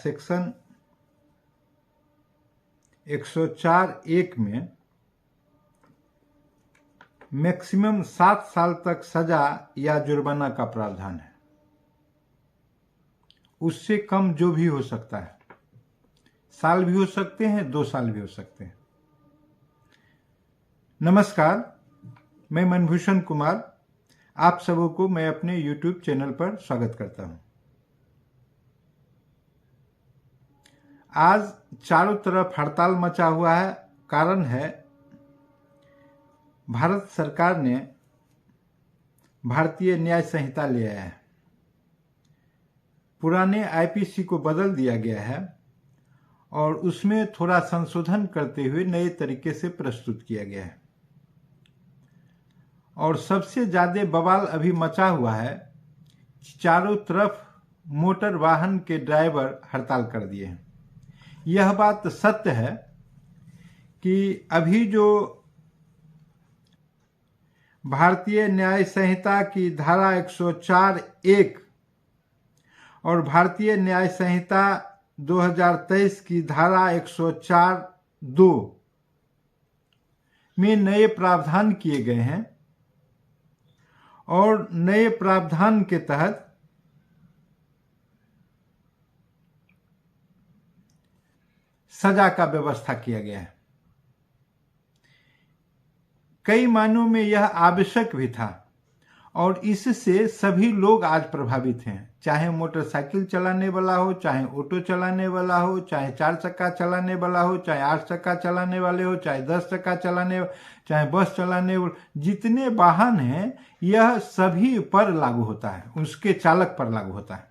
Section 104(1) में maximum 7 साल तक सजा या जुर्माना का प्रावधान है। उससे कम जो भी हो सकता है, साल भी हो सकते हैं, 2 साल भी हो सकते हैं। नमस्कार, मैं मनभूषण कुमार, आप सबों को मैं अपने YouTube चैनल पर स्वागत करता हूं। आज चारों तरफ हड़ताल मचा हुआ है। कारण है भारत सरकार ने भारतीय न्याय संहिता ले आया है। पुराने आईपीसी को बदल दिया गया है और उसमें थोड़ा संशोधन करते हुए नए तरीके से प्रस्तुत किया गया है। और सबसे ज्यादा बवाल अभी मचा हुआ है, चारों तरफ मोटर वाहन के ड्राइवर हड़ताल कर दिए हैं। यह बात सत्य है कि अभी जो भारतीय न्याय संहिता की धारा 104(1) और भारतीय न्याय संहिता 2023 की धारा 104(2) में नए प्रावधान किए गए हैं और नए प्रावधान के तहत सजा का व्यवस्था किया गया है। कई मायनों में यह आवश्यक भी था और इससे सभी लोग आज प्रभावित हैं, चाहे मोटरसाइकिल चलाने वाला हो, चाहे ऑटो चलाने वाला हो, चाहे 4 चक्का चलाने वाला हो, चाहे 8 चक्का चलाने वाले हो, चाहे 10 चक्का चलाने, चाहे बस चलाने वाले, जितने वाहन हैं यह सभी पर लागू होता है, उसके चालक पर लागू होता है।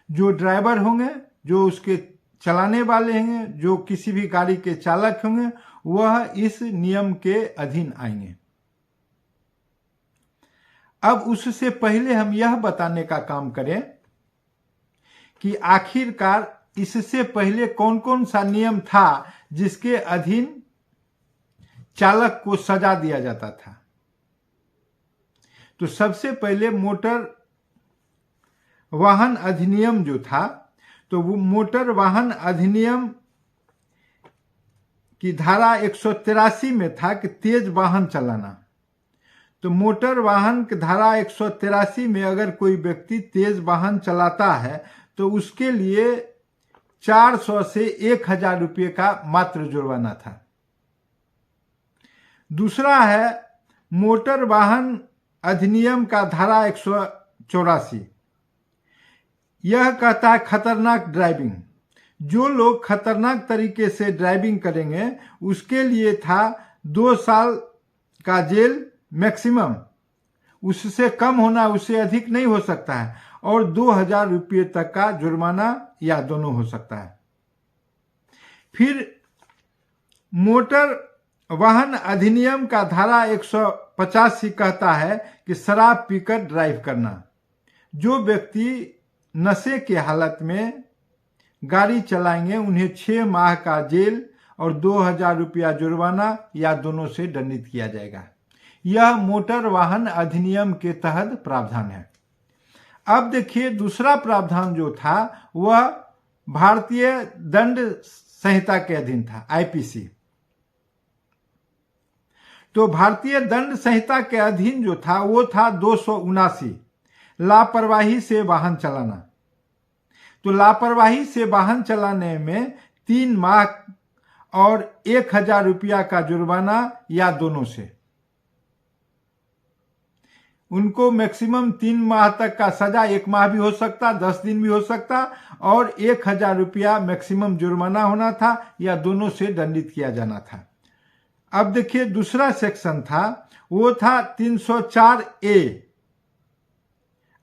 जो ड्राइवर होंगे, जो उसके चलाने वाले होंगे, जो किसी भी गाड़ी के चालक होंगे, वह इस नियम के अधीन आएंगे। अब उससे पहले हम यह बताने का काम करें कि आखिरकार इससे पहले कौन कौन सा नियम था जिसके अधीन चालक को सजा दिया जाता था। तो सबसे पहले मोटर वाहन अधिनियम जो था, तो वो मोटर वाहन अधिनियम की धारा 183 में था कि तेज वाहन चलाना। तो मोटर वाहन की धारा 183 में अगर कोई व्यक्ति तेज वाहन चलाता है तो उसके लिए 400 से 1000 रुपये का मात्र जुर्माना था। दूसरा है मोटर वाहन अधिनियम का धारा 184। यह कहता है खतरनाक ड्राइविंग। जो लोग खतरनाक तरीके से ड्राइविंग करेंगे उसके लिए था 2 साल का जेल मैक्सिमम, उससे कम होना, उससे अधिक नहीं हो सकता है, और 2000 रुपये तक का जुर्माना या दोनों हो सकता है। फिर मोटर वाहन अधिनियम का धारा 185 कहता है कि शराब पीकर ड्राइव करना। जो व्यक्ति नशे के हालत में गाड़ी चलाएंगे उन्हें 6 माह का जेल और 2000 रुपया जुर्माना या दोनों से दंडित किया जाएगा। यह मोटर वाहन अधिनियम के तहत प्रावधान है। अब देखिए दूसरा प्रावधान जो था वह भारतीय दंड संहिता के अधीन था, आईपीसी। तो भारतीय दंड संहिता के अधीन जो था वो था 279, लापरवाही से वाहन चलाना। तो लापरवाही से वाहन चलाने में 3 माह और 1000 रुपया का जुर्माना या दोनों से। उनको मैक्सिमम 3 माह तक का सजा, 1 माह भी हो सकता, 10 दिन भी हो सकता, और 1000 रुपया मैक्सिमम जुर्माना होना था या दोनों से दंडित किया जाना था। अब देखिए दूसरा सेक्शन था, वो था 304(a)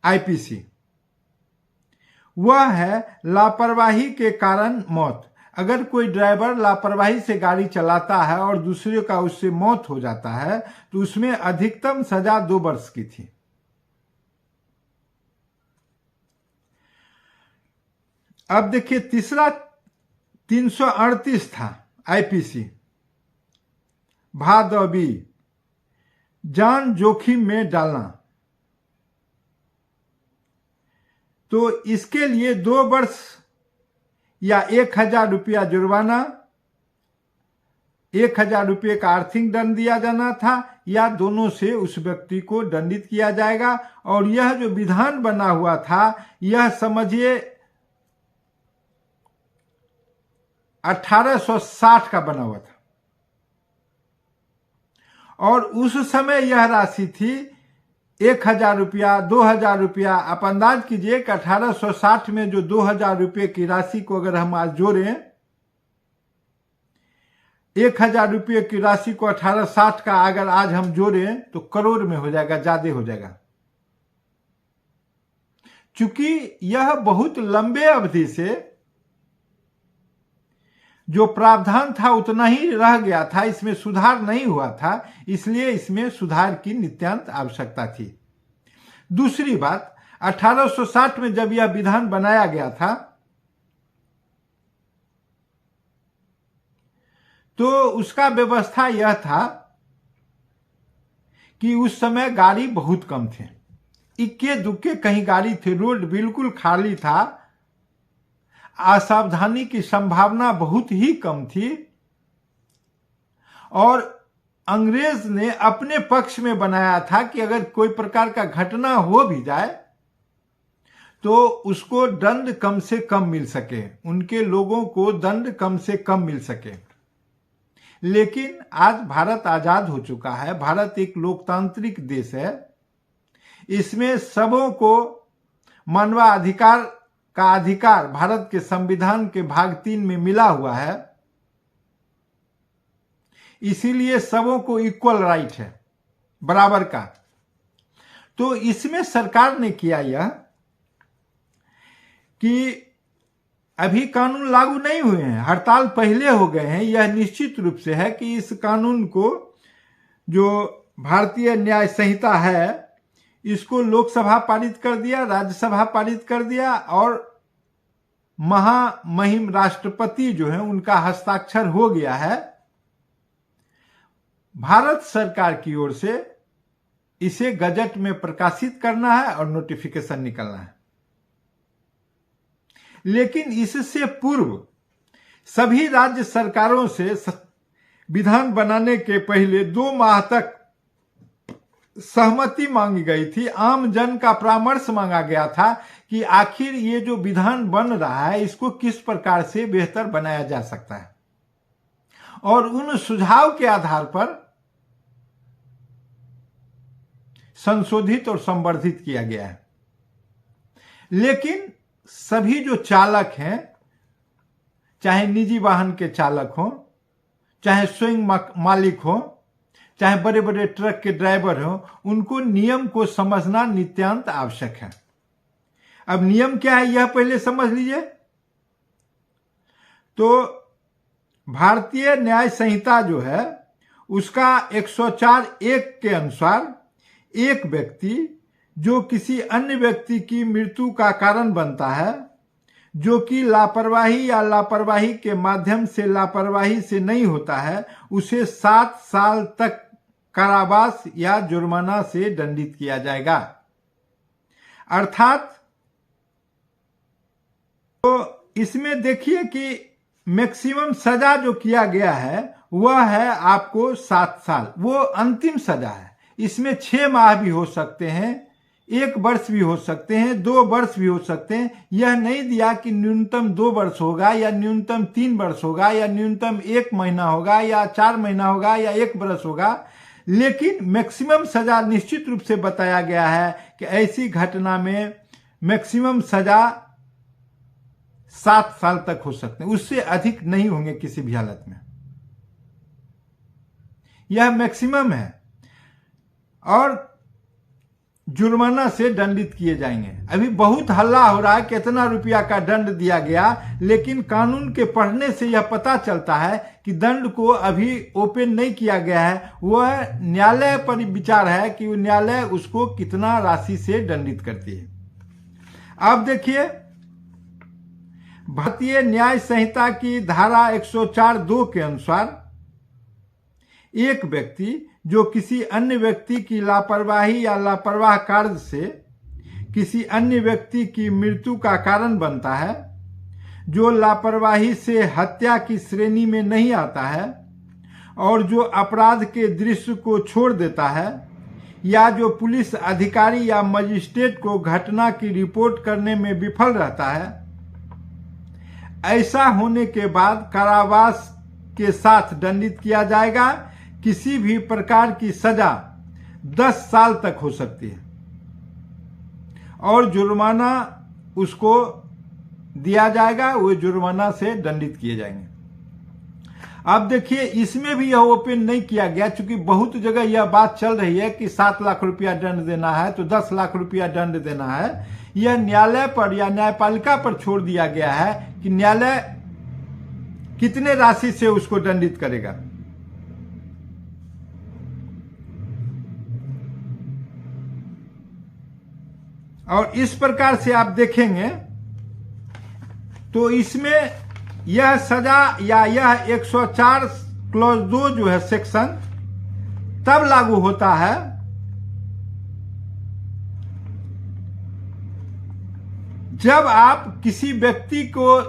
आईपीसी। वह है लापरवाही के कारण मौत। अगर कोई ड्राइवर लापरवाही से गाड़ी चलाता है और दूसरे का उससे मौत हो जाता है तो उसमें अधिकतम सजा 2 वर्ष की थी। अब देखिए तीसरा 338 था आईपीसी, भादवी, जान जोखिम में डालना। तो इसके लिए 2 वर्ष या 1,000 रुपया जुर्माना, 1,000 रुपये का आर्थिक दंड दिया जाना था, या दोनों से उस व्यक्ति को दंडित किया जाएगा। और यह जो विधान बना हुआ था यह समझिए 1860 का बना हुआ था, और उस समय यह राशि थी 1,000 रुपया, 2,000 रुपया। आप अंदाज कीजिए कि 1860 में जो 2,000 रुपये की राशि को अगर हम आज जोड़ें, 1,000 रुपये की राशि को 1860 का अगर आज हम जोड़ें तो करोड़ में हो जाएगा, ज्यादा हो जाएगा। चूंकि यह बहुत लंबे अवधि से जो प्रावधान था उतना ही रह गया था, इसमें सुधार नहीं हुआ था, इसलिए इसमें सुधार की नितांत आवश्यकता थी। दूसरी बात, 1860 में जब यह विधान बनाया गया था तो उसका व्यवस्था यह था कि उस समय गाड़ी बहुत कम थे, इक्के दुक्के कहीं गाड़ी थे, रोड बिल्कुल खाली था, असावधानी की संभावना बहुत ही कम थी, और अंग्रेज ने अपने पक्ष में बनाया था कि अगर कोई प्रकार का घटना हो भी जाए तो उसको दंड कम से कम मिल सके, उनके लोगों को दंड कम से कम मिल सके। लेकिन आज भारत आजाद हो चुका है, भारत एक लोकतांत्रिक देश है, इसमें सबों को मानवाधिकार का अधिकार भारत के संविधान के भाग 3 में मिला हुआ है, इसीलिए सबों को इक्वल राइट है, बराबर का। तो इसमें सरकार ने किया यह कि अभी कानून लागू नहीं हुए हैं, हड़ताल पहले हो गए हैं, यह निश्चित रूप से है कि इस कानून को, जो भारतीय न्याय संहिता है, इसको लोकसभा पारित कर दिया, राज्यसभा पारित कर दिया, और महामहिम राष्ट्रपति जो है उनका हस्ताक्षर हो गया है। भारत सरकार की ओर से इसे गजट में प्रकाशित करना है और नोटिफिकेशन निकलना है। लेकिन इससे पूर्व सभी राज्य सरकारों से विधान बनाने के पहले 2 माह तक सहमति मांगी गई थी, आम जन का परामर्श मांगा गया था कि आखिर ये जो विधान बन रहा है इसको किस प्रकार से बेहतर बनाया जा सकता है, और उन सुझाव के आधार पर संशोधित और संवर्धित किया गया है। लेकिन सभी जो चालक हैं, चाहे निजी वाहन के चालक हों, चाहे स्वयं मालिक हों, चाहे बड़े बड़े ट्रक के ड्राइवर हों, उनको नियम को समझना नितांत आवश्यक है। अब नियम क्या है यह पहले समझ लीजिए। तो भारतीय न्याय संहिता जो है उसका 104(1) के अनुसार एक व्यक्ति जो किसी अन्य व्यक्ति की मृत्यु का कारण बनता है, जो कि लापरवाही या लापरवाही के माध्यम से लापरवाही से नहीं होता है, उसे 7 साल तक कारावास या जुर्माना से दंडित किया जाएगा। अर्थात तो इसमें देखिए कि मैक्सिमम सजा जो किया गया है वह है आपको 7 साल, वो अंतिम सजा है। इसमें 6 माह भी हो सकते हैं, 1 वर्ष भी हो सकते हैं, 2 वर्ष भी हो सकते हैं। यह नहीं दिया कि न्यूनतम 2 वर्ष होगा या न्यूनतम 3 वर्ष होगा या न्यूनतम 1 महीना होगा या 4 महीना होगा या 1 वर्ष होगा, लेकिन मैक्सिमम सजा निश्चित रूप से बताया गया है कि ऐसी घटना में मैक्सिमम सजा 7 साल तक हो सकते हैं, उससे अधिक नहीं होंगे किसी भी हालत में। यह मैक्सिमम है और जुर्माना से दंडित किए जाएंगे। अभी बहुत हल्ला हो रहा है कितना रुपया का दंड दिया गया, लेकिन कानून के पढ़ने से यह पता चलता है कि दंड को अभी ओपन नहीं किया गया है, वह न्यायालय पर विचार है कि न्यायालय उसको कितना राशि से दंडित करती है। अब देखिए भारतीय न्याय संहिता की धारा 104(2) के अनुसार एक व्यक्ति जो किसी अन्य व्यक्ति की लापरवाही या लापरवाह कार्य से किसी अन्य व्यक्ति की मृत्यु का कारण बनता है, जो लापरवाही से हत्या की श्रेणी में नहीं आता है और जो अपराध के दृश्य को छोड़ देता है, या जो पुलिस अधिकारी या मजिस्ट्रेट को घटना की रिपोर्ट करने में विफल रहता है, ऐसा होने के बाद कारावास के साथ दंडित किया जाएगा। किसी भी प्रकार की सजा 10 साल तक हो सकती है और जुर्माना उसको दिया जाएगा, वो जुर्माना से दंडित किए जाएंगे। अब देखिए, इसमें भी यह ओपन नहीं किया गया, क्योंकि बहुत जगह यह बात चल रही है कि 7 लाख रुपया दंड देना है तो 10 लाख रुपया दंड देना है। यह न्यायालय पर या न्यायपालिका पर छोड़ दिया गया है कि न्यायालय कितने राशि से उसको दंडित करेगा। और इस प्रकार से आप देखेंगे तो इसमें यह सजा या यह 104 क्लॉज 2 जो है सेक्शन तब लागू होता है जब आप किसी व्यक्ति को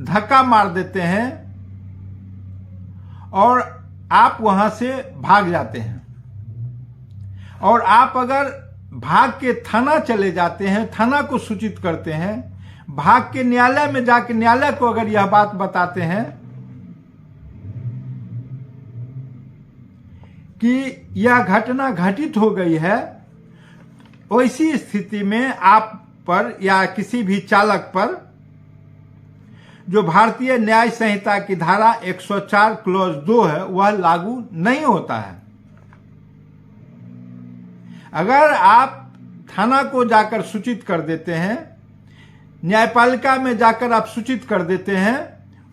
धक्का मार देते हैं और आप वहां से भाग जाते हैं, और आप अगर भाग के थाना चले जाते हैं, थाना को सूचित करते हैं, भाग के न्यायालय में जाके न्यायालय को अगर यह बात बताते हैं कि यह घटना घटित हो गई है, वैसी स्थिति में आप पर या किसी भी चालक पर जो भारतीय न्याय संहिता की धारा 104 क्लॉज 2 है वह लागू नहीं होता है। अगर आप थाना को जाकर सूचित कर देते हैं, न्यायपालिका में जाकर आप सूचित कर देते हैं,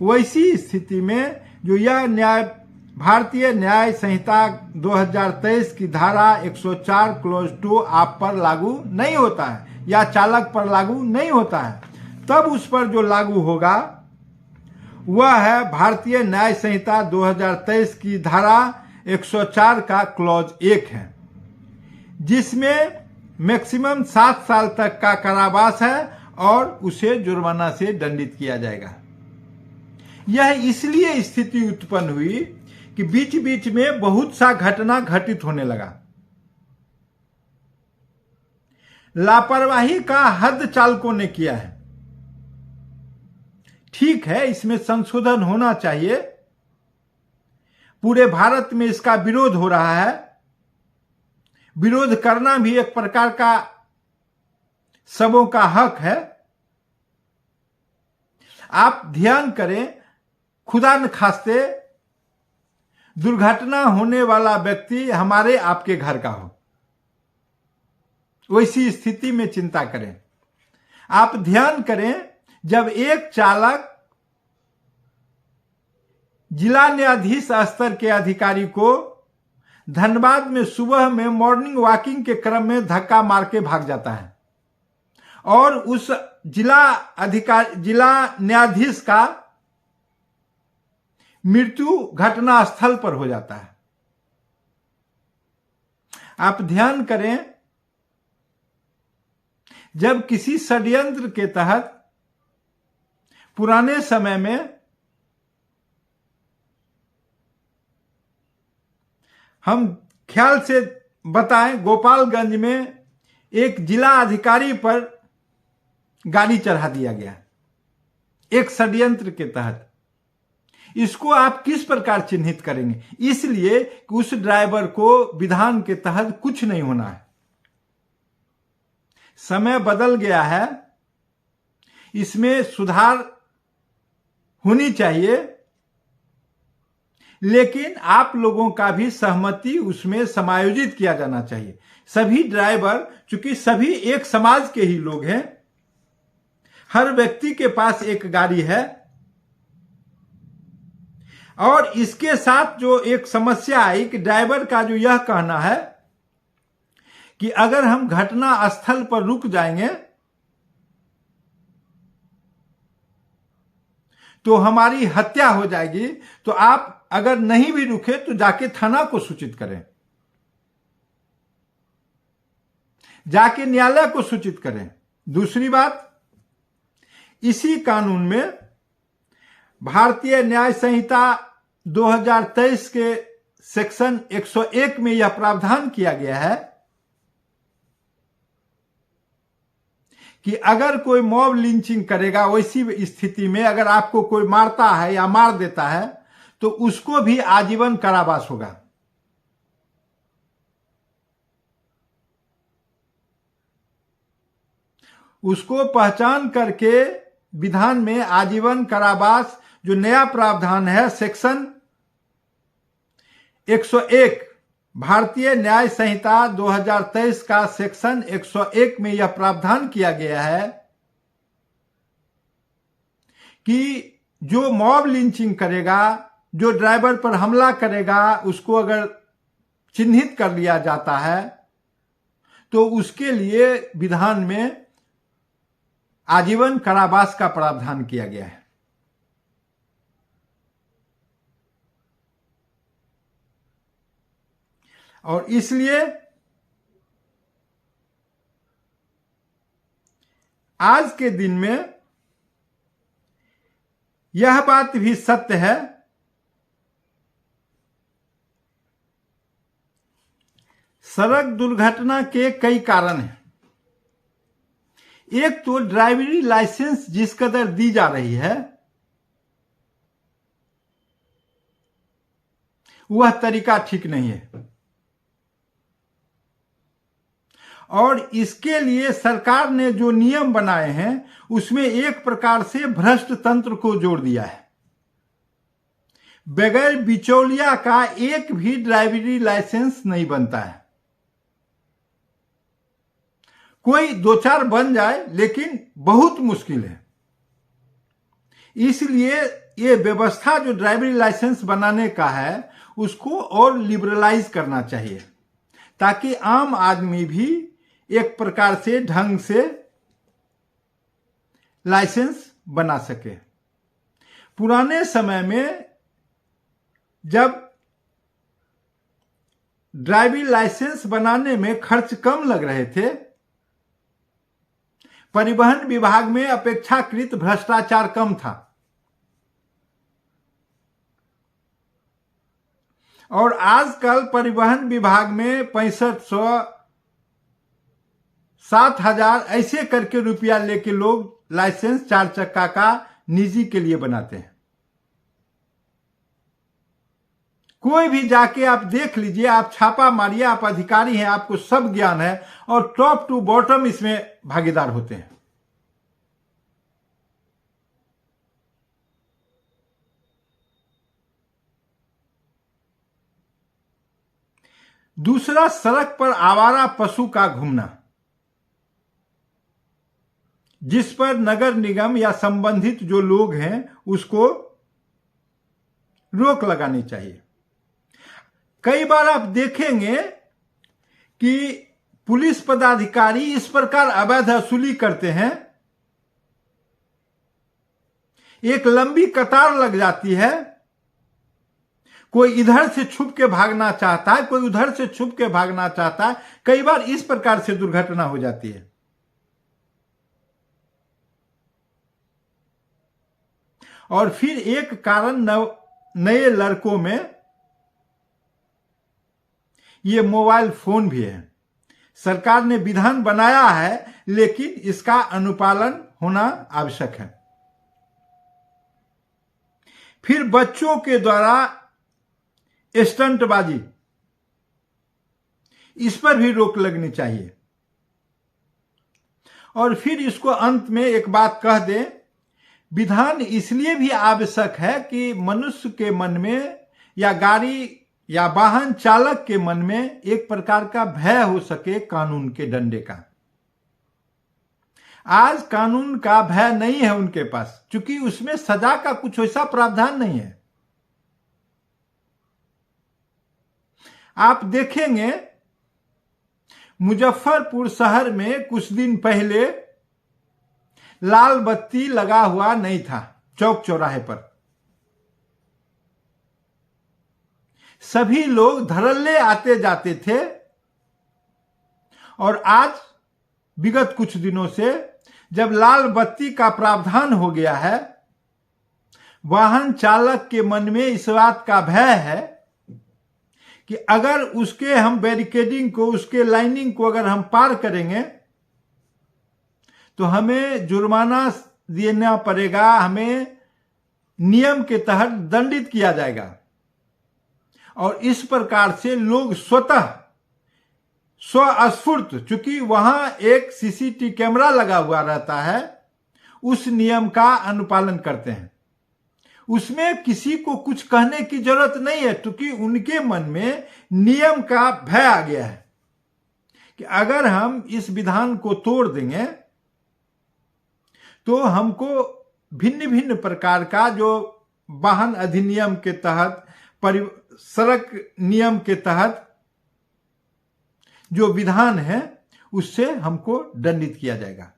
वैसी स्थिति में जो यह भारतीय न्याय संहिता 2023 की धारा 104 क्लॉज 2 आप पर लागू नहीं होता है या चालक पर लागू नहीं होता है। तब उस पर जो लागू होगा वह है भारतीय न्याय संहिता 2023 की धारा 104 का क्लॉज 1 है, जिसमें मैक्सिमम 7 साल तक का कारावास है और उसे जुर्माना से दंडित किया जाएगा। यह इसलिए स्थिति उत्पन्न हुई कि बीच बीच में बहुत सा घटना घटित होने लगा। लापरवाही का हद चालकों ने किया है। ठीक है, इसमें संशोधन होना चाहिए। पूरे भारत में इसका विरोध हो रहा है। विरोध करना भी एक प्रकार का सबों का हक है। आप ध्यान करें, खुदा न खास्ते दुर्घटना होने वाला व्यक्ति हमारे आपके घर का हो, वैसी स्थिति में चिंता करें। आप ध्यान करें, जब एक चालक जिला न्यायाधीश स्तर के अधिकारी को धनबाद में सुबह में मॉर्निंग वॉकिंग के क्रम में धक्का मार के भाग जाता है और उस जिला न्यायाधीश का मृत्यु घटना स्थल पर हो जाता है। आप ध्यान करें, जब किसी षड्यंत्र के तहत पुराने समय में हम ख्याल से बताएं, गोपालगंज में एक जिला अधिकारी पर गाड़ी चढ़ा दिया गया एक षड्यंत्र के तहत। इसको आप किस प्रकार चिन्हित करेंगे? इसलिए कि उस ड्राइवर को विधान के तहत कुछ नहीं होना है। समय बदल गया है, इसमें सुधार होनी चाहिए, लेकिन आप लोगों का भी सहमति उसमें समायोजित किया जाना चाहिए। सभी ड्राइवर, चूंकि सभी एक समाज के ही लोग हैं, हर व्यक्ति के पास एक गाड़ी है, और इसके साथ जो एक समस्या आई कि ड्राइवर का जो यह कहना है कि अगर हम घटना स्थल पर रुक जाएंगे तो हमारी हत्या हो जाएगी, तो आप अगर नहीं भी रुके तो जाके थाना को सूचित करें, जाके न्यायालय को सूचित करें। दूसरी बात, इसी कानून में भारतीय न्याय संहिता 2023 के सेक्शन 101 में यह प्रावधान किया गया है कि अगर कोई मॉब लिंचिंग करेगा, वैसी स्थिति में अगर आपको कोई मारता है या मार देता है तो उसको भी आजीवन कारावास होगा। उसको पहचान करके विधान में आजीवन कारावास जो नया प्रावधान है सेक्शन 101 भारतीय न्याय संहिता 2023 का सेक्शन 101 में यह प्रावधान किया गया है कि जो मॉब लिंचिंग करेगा, जो ड्राइवर पर हमला करेगा, उसको अगर चिन्हित कर लिया जाता है तो उसके लिए विधान में आजीवन कारावास का प्रावधान किया गया है। और इसलिए आज के दिन में यह बात भी सत्य है सड़क दुर्घटना के कई कारण हैं। एक तो ड्राइवरी लाइसेंस जिस कदर दी जा रही है वह तरीका ठीक नहीं है और इसके लिए सरकार ने जो नियम बनाए हैं उसमें एक प्रकार से भ्रष्ट तंत्र को जोड़ दिया है। बगैर बिचौलिया का एक भी ड्राइवरी लाइसेंस नहीं बनता है। कोई दो चार बन जाए लेकिन बहुत मुश्किल है। इसलिए ये व्यवस्था जो ड्राइवरी लाइसेंस बनाने का है उसको और लिबरलाइज करना चाहिए ताकि आम आदमी भी एक प्रकार से ढंग से लाइसेंस बना सके। पुराने समय में जब ड्राइविंग लाइसेंस बनाने में खर्च कम लग रहे थे, परिवहन विभाग में अपेक्षाकृत भ्रष्टाचार कम था और आजकल परिवहन विभाग में 6500 7,000 ऐसे करके रुपया लेके लोग लाइसेंस 4 चक्का का निजी के लिए बनाते हैं। कोई भी जाके आप देख लीजिए, आप छापा मारिए, आप अधिकारी हैं, आपको सब ज्ञान है और टॉप टू बॉटम इसमें भागीदार होते हैं। दूसरा, सड़क पर आवारा पशु का घूमना, जिस पर नगर निगम या संबंधित जो लोग हैं उसको रोक लगानी चाहिए। कई बार आप देखेंगे कि पुलिस पदाधिकारी इस प्रकार अवैध वसूली करते हैं, एक लंबी कतार लग जाती है, कोई इधर से छुप के भागना चाहता है, कोई उधर से छुप के भागना चाहता है। कई बार इस प्रकार से दुर्घटना हो जाती है। और फिर एक कारण नए लड़कों में ये मोबाइल फोन भी है। सरकार ने विधान बनाया है लेकिन इसका अनुपालन होना आवश्यक है। फिर बच्चों के द्वारा स्टंटबाजी, इस पर भी रोक लगनी चाहिए। और फिर इसको अंत में एक बात कह दें, विधान इसलिए भी आवश्यक है कि मनुष्य के मन में या गाड़ी या वाहन चालक के मन में एक प्रकार का भय हो सके कानून के डंडे का। आज कानून का भय नहीं है उनके पास, क्योंकि उसमें सजा का कुछ ऐसा प्रावधान नहीं है। आप देखेंगे मुजफ्फरपुर शहर में कुछ दिन पहले लाल बत्ती लगा हुआ नहीं था चौक चौराहे पर। सभी लोग धड़ल्ले आते जाते थे और आज विगत कुछ दिनों से जब लाल बत्ती का प्रावधान हो गया है वाहन चालक के मन में इस बात का भय है कि अगर उसके हम बैरिकेडिंग को, उसके लाइनिंग को अगर हम पार करेंगे तो हमें जुर्माना देना पड़ेगा, हमें नियम के तहत दंडित किया जाएगा। और इस प्रकार से लोग स्वतः स्वस्फूर्त, चूंकि वहां एक सीसीटीवी कैमरा लगा हुआ रहता है, उस नियम का अनुपालन करते हैं। उसमें किसी को कुछ कहने की जरूरत नहीं है, क्योंकि उनके मन में नियम का भय आ गया है कि अगर हम इस विधान को तोड़ देंगे तो हमको भिन्न भिन्न प्रकार का जो वाहन अधिनियम के तहत, सड़क नियम के तहत जो विधान है उससे हमको दंडित किया जाएगा,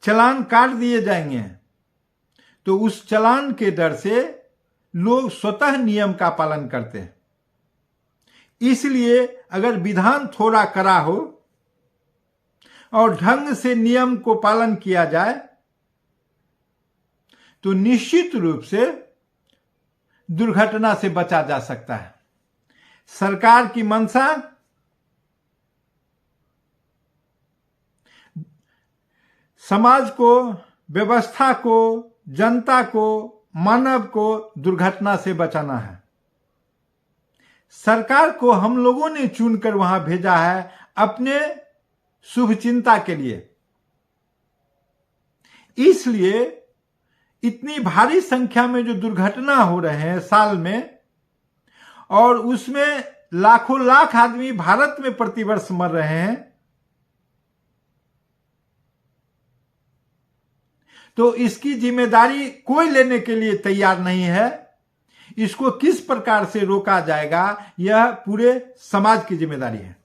चालान काट दिए जाएंगे। तो उस चालान के डर से लोग स्वतः नियम का पालन करते हैं। इसलिए अगर विधान थोड़ा कड़ा हो और ढंग से नियम को पालन किया जाए तो निश्चित रूप से दुर्घटना से बचा जा सकता है। सरकार की मंशा समाज को, व्यवस्था को, जनता को, मानव को दुर्घटना से बचाना है। सरकार को हम लोगों ने चुनकर वहां भेजा है अपने शुभचिंता के लिए। इसलिए इतनी भारी संख्या में जो दुर्घटना हो रहे हैं साल में, और उसमें लाखों लाख आदमी भारत में प्रतिवर्ष मर रहे हैं, तो इसकी जिम्मेदारी कोई लेने के लिए तैयार नहीं है। इसको किस प्रकार से रोका जाएगा, यह पूरे समाज की जिम्मेदारी है।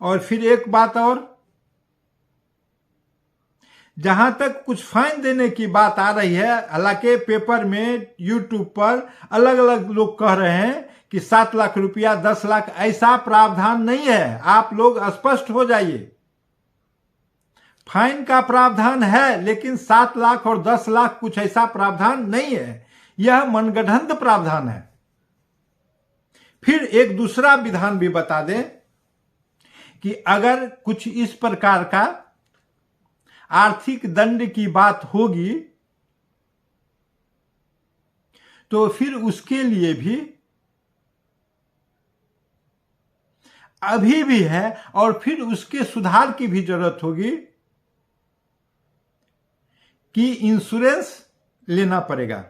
और फिर एक बात और, जहां तक कुछ फाइन देने की बात आ रही है, हालांकि पेपर में, यूट्यूब पर अलग अलग लोग कह रहे हैं कि 7 लाख रुपया, 10 लाख, ऐसा प्रावधान नहीं है। आप लोग स्पष्ट हो जाइए। फाइन का प्रावधान है, लेकिन 7 लाख और 10 लाख कुछ ऐसा प्रावधान नहीं है। यह मनगढ़ंत प्रावधान है। फिर एक दूसरा विधान भी बता दें कि अगर कुछ इस प्रकार का आर्थिक दंड की बात होगी तो फिर उसके लिए भी अभी भी है, और फिर उसके सुधार की भी जरूरत होगी कि इंश्योरेंस लेना पड़ेगा।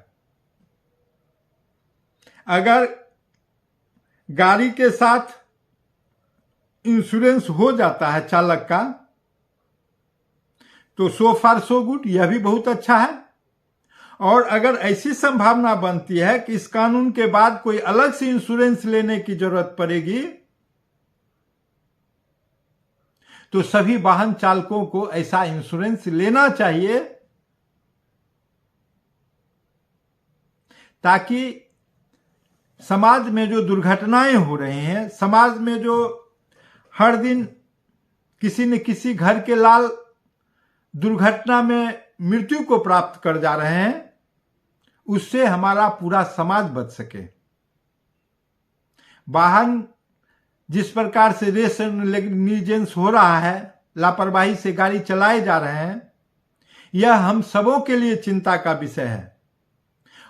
अगर गाड़ी के साथ इंश्योरेंस हो जाता है चालक का तो सो फार सो गुड, यह भी बहुत अच्छा है। और अगर ऐसी संभावना बनती है कि इस कानून के बाद कोई अलग से इंश्योरेंस लेने की जरूरत पड़ेगी तो सभी वाहन चालकों को ऐसा इंश्योरेंस लेना चाहिए, ताकि समाज में जो दुर्घटनाएं हो रही हैं, समाज में जो हर दिन किसी न किसी घर के लाल दुर्घटना में मृत्यु को प्राप्त कर जा रहे हैं, उससे हमारा पूरा समाज बच सके। वाहन जिस प्रकार से रेस नेग्लिजेंस हो रहा है, लापरवाही से गाड़ी चलाए जा रहे हैं, यह हम सबों के लिए चिंता का विषय है।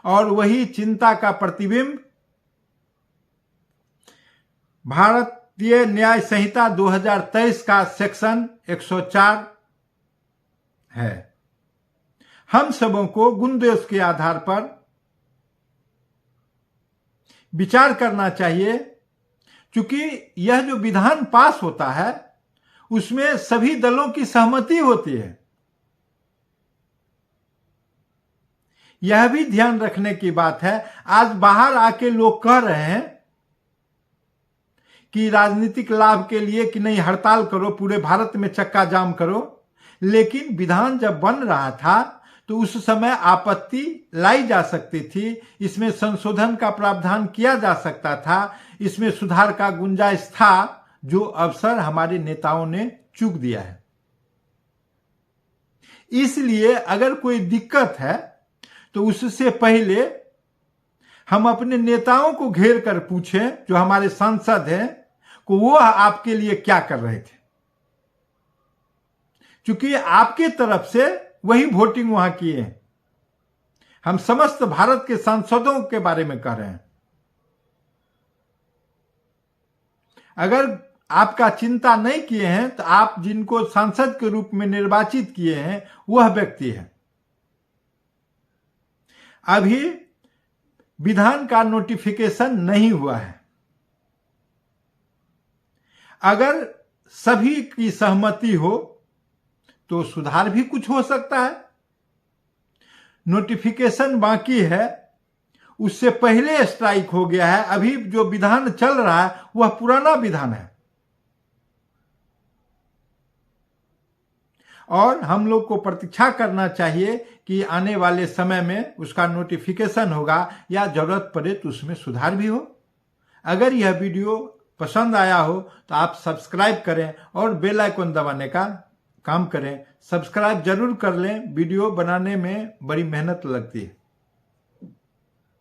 और वही चिंता का प्रतिबिंब भारतीय न्याय संहिता 2023 का सेक्शन 104 है। हम सबों को गुणदोष के आधार पर विचार करना चाहिए, क्योंकि यह जो विधान पास होता है उसमें सभी दलों की सहमति होती है। यह भी ध्यान रखने की बात है, आज बाहर आके लोग कह रहे हैं कि राजनीतिक लाभ के लिए कि नहीं हड़ताल करो, पूरे भारत में चक्का जाम करो, लेकिन विधान जब बन रहा था तो उस समय आपत्ति लाई जा सकती थी, इसमें संशोधन का प्रावधान किया जा सकता था, इसमें सुधार का गुंजाइश था, जो अवसर हमारे नेताओं ने चूक दिया है। इसलिए अगर कोई दिक्कत है तो उससे पहले हम अपने नेताओं को घेर कर पूछें, जो हमारे सांसद हैं, को वो आपके लिए क्या कर रहे थे, क्योंकि आपके तरफ से वही वोटिंग वहां किए हैं। हम समस्त भारत के सांसदों के बारे में कह रहे हैं। अगर आपका चिंता नहीं किए हैं तो आप जिनको सांसद के रूप में निर्वाचित किए हैं वह व्यक्ति है। अभी विधान का नोटिफिकेशन नहीं हुआ है। अगर सभी की सहमति हो तो सुधार भी कुछ हो सकता है। नोटिफिकेशन बाकी है, उससे पहले स्ट्राइक हो गया है। अभी जो विधान चल रहा है वह पुराना विधान है और हम लोग को प्रतीक्षा करना चाहिए कि आने वाले समय में उसका नोटिफिकेशन होगा या जरूरत पड़े तो उसमें सुधार भी हो। अगर यह वीडियो पसंद आया हो तो आप सब्सक्राइब करें और बेल आइकन दबाने का काम करें। सब्सक्राइब जरूर कर लें, वीडियो बनाने में बड़ी मेहनत लगती है।